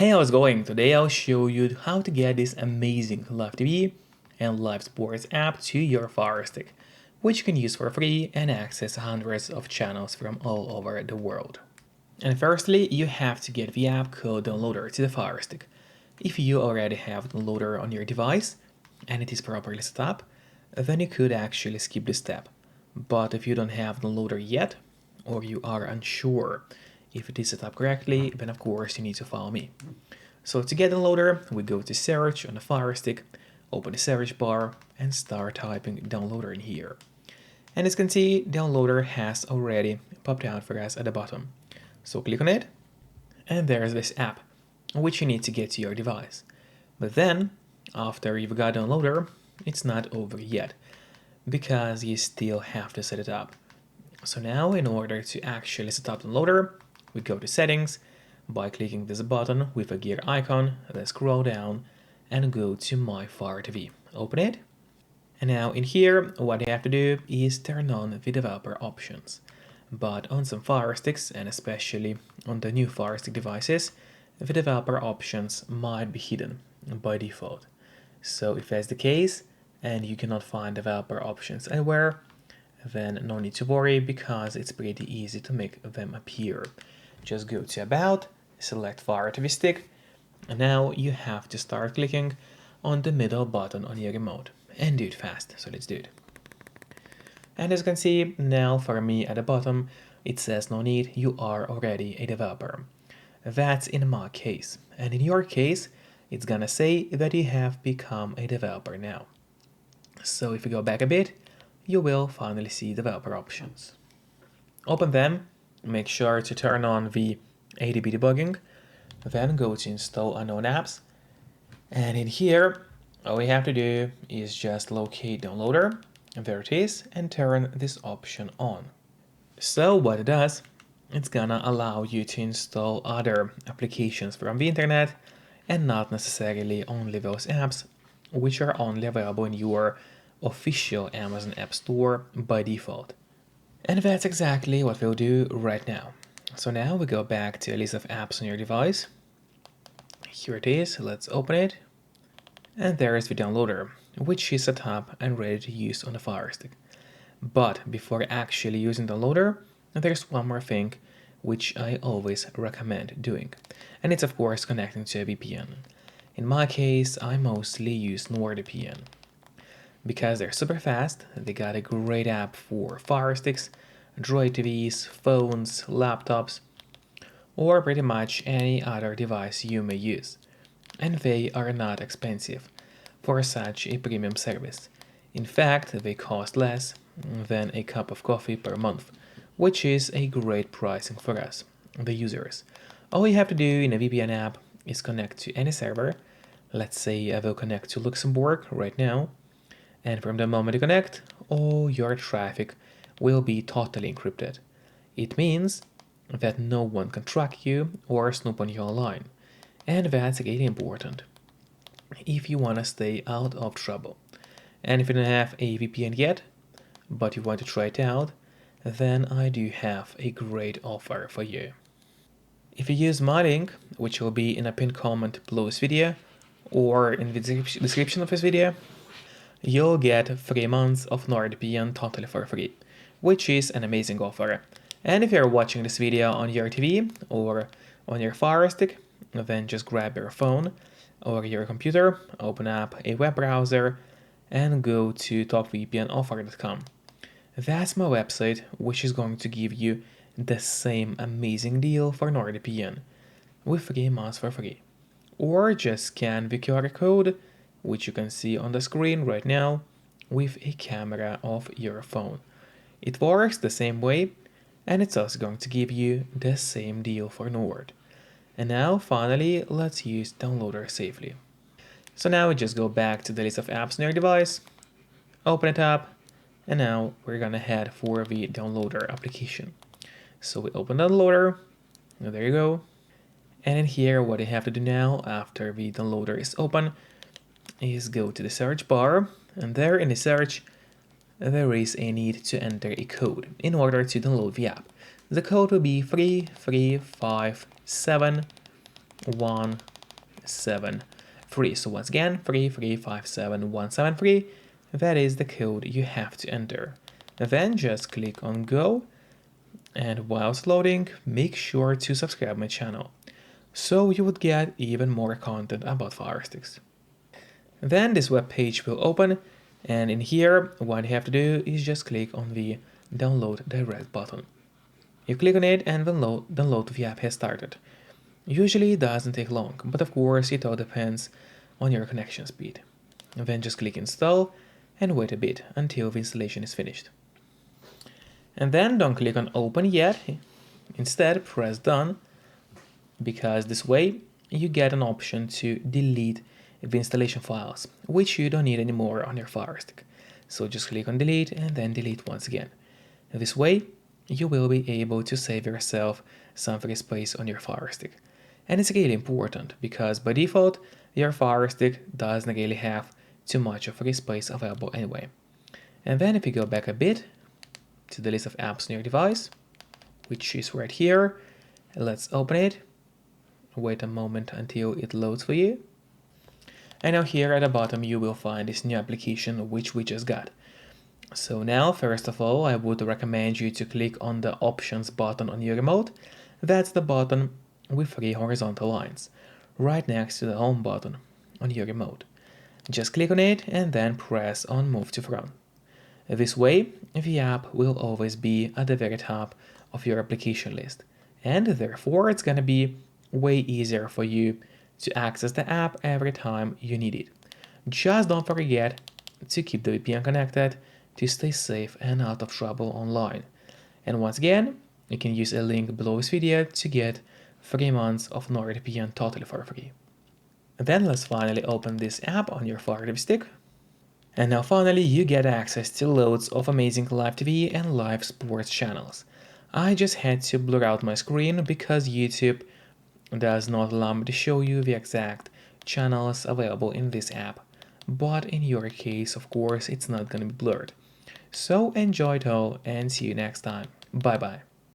Hey, how's it going? Today I'll show you how to get this amazing live TV and live sports app to your Firestick, which you can use for free and access hundreds of channels from all over the world. And firstly, you have to get the app called Downloader to the Firestick. If you already have Downloader on your device and it is properly set up, then you could actually skip this step. But if you don't have Downloader yet, or you are unsure if it is set up correctly, then of course you need to follow me. So to get Downloader, we go to search on the Firestick, open the search bar and start typing Downloader in here. And as you can see, Downloader has already popped out for us at the bottom. So click on it, and there's this app, which you need to get to your device. But then, after you've got Downloader, it's not over yet, because you still have to set it up. So now, in order to actually set up Downloader, we go to Settings by clicking this button with a gear icon, then scroll down and go to My Fire TV. Open it. And now in here, what you have to do is turn on the developer options. But on some Fire Sticks, and especially on the new Fire Stick devices, the developer options might be hidden by default. So if that's the case, and you cannot find developer options anywhere, then no need to worry, because it's pretty easy to make them appear. Just go to About, select Fire TV Stick, and now you have to start clicking on the middle button on your remote, and do it fast, so let's do it. And as you can see, now for me at the bottom, it says no need, you are already a developer. That's in my case, and in your case, it's gonna say that you have become a developer now. So if you go back a bit, you will finally see developer options. Open them, make sure to turn on the ADB debugging, then go to install unknown apps, and in here, all you have to do is just locate Downloader, and there it is, and turn this option on. So what it does, it's gonna allow you to install other applications from the internet, and not necessarily only those apps, which are only available in your official Amazon App Store by default. And that's exactly what we'll do right now. So now we go back to a list of apps on your device. Here it is, let's open it. And there is the Downloader, which is set up and ready to use on the Firestick. But before actually using Downloader, there's one more thing which I always recommend doing. And it's of course connecting to a VPN. In my case, I mostly use NordVPN. Because they're super fast, they got a great app for Fire Sticks, Droid TVs, phones, laptops, or pretty much any other device you may use. And they are not expensive for such a premium service. In fact, they cost less than a cup of coffee per month, which is a great pricing for us, the users. All you have to do in a VPN app is connect to any server. Let's say I will connect to Luxembourg right now. And from the moment you connect, all your traffic will be totally encrypted. It means that no one can track you or snoop on you online. And that's really important if you want to stay out of trouble. And if you don't have a VPN yet, but you want to try it out, then I do have a great offer for you. If you use my link, which will be in a pinned comment below this video, or in the description of this video, you'll get 3 months of NordVPN totally for free, which is an amazing offer. And if you're watching this video on your TV or on your Fire Stick, then just grab your phone or your computer, open up a web browser, and go to topvpnoffer.com. That's my website, which is going to give you the same amazing deal for NordVPN, with 3 months for free. Or just scan the QR code, which you can see on the screen right now, with a camera of your phone. It works the same way, and it's also going to give you the same deal for Nord. And now, finally, let's use Downloader safely. So now we just go back to the list of apps on your device, open it up, and now we're gonna head for the Downloader application. So we open Downloader, and there you go. And in here, what you have to do now, after the Downloader is open, is go to the search bar, and there in the search, there is a need to enter a code in order to download the app. The code will be 3357 35773. So once again, 3357173. That is the code you have to enter. Then just click on Go, and whilst loading, make sure to subscribe my channel, so you would get even more content about Firesticks. Then this web page will open, and in here, what you have to do is just click on the Download Direct button. You click on it and download the app has started. Usually it doesn't take long, but of course it all depends on your connection speed. And then just click Install and wait a bit until the installation is finished. And then don't click on Open yet. Instead, press Done, because this way you get an option to delete the installation files, which you don't need anymore on your Firestick. So just click on Delete and then delete once again. This way you will be able to save yourself some free space on your Firestick. And it's really important because by default your Firestick doesn't really have too much of free space available anyway. And then if you go back a bit to the list of apps on your device, which is right here, let's open it. Wait a moment until it loads for you. And now here at the bottom you will find this new application which we just got. So now, first of all, I would recommend you to click on the Options button on your remote. That's the button with 3 horizontal lines, right next to the Home button on your remote. Just click on it and then press on Move to Front. This way, the app will always be at the very top of your application list, and therefore it's gonna be way easier for you to access the app every time you need it. Just don't forget to keep the VPN connected to stay safe and out of trouble online. And once again, you can use a link below this video to get 3 months of NordVPN totally for free. Then let's finally open this app on your Firestick. And now finally you get access to loads of amazing live TV and live sports channels. I just had to blur out my screen because YouTube does not allow me to show you the exact channels available in this app. But in your case, of course, it's not gonna be blurred. So enjoy it all and see you next time. Bye bye.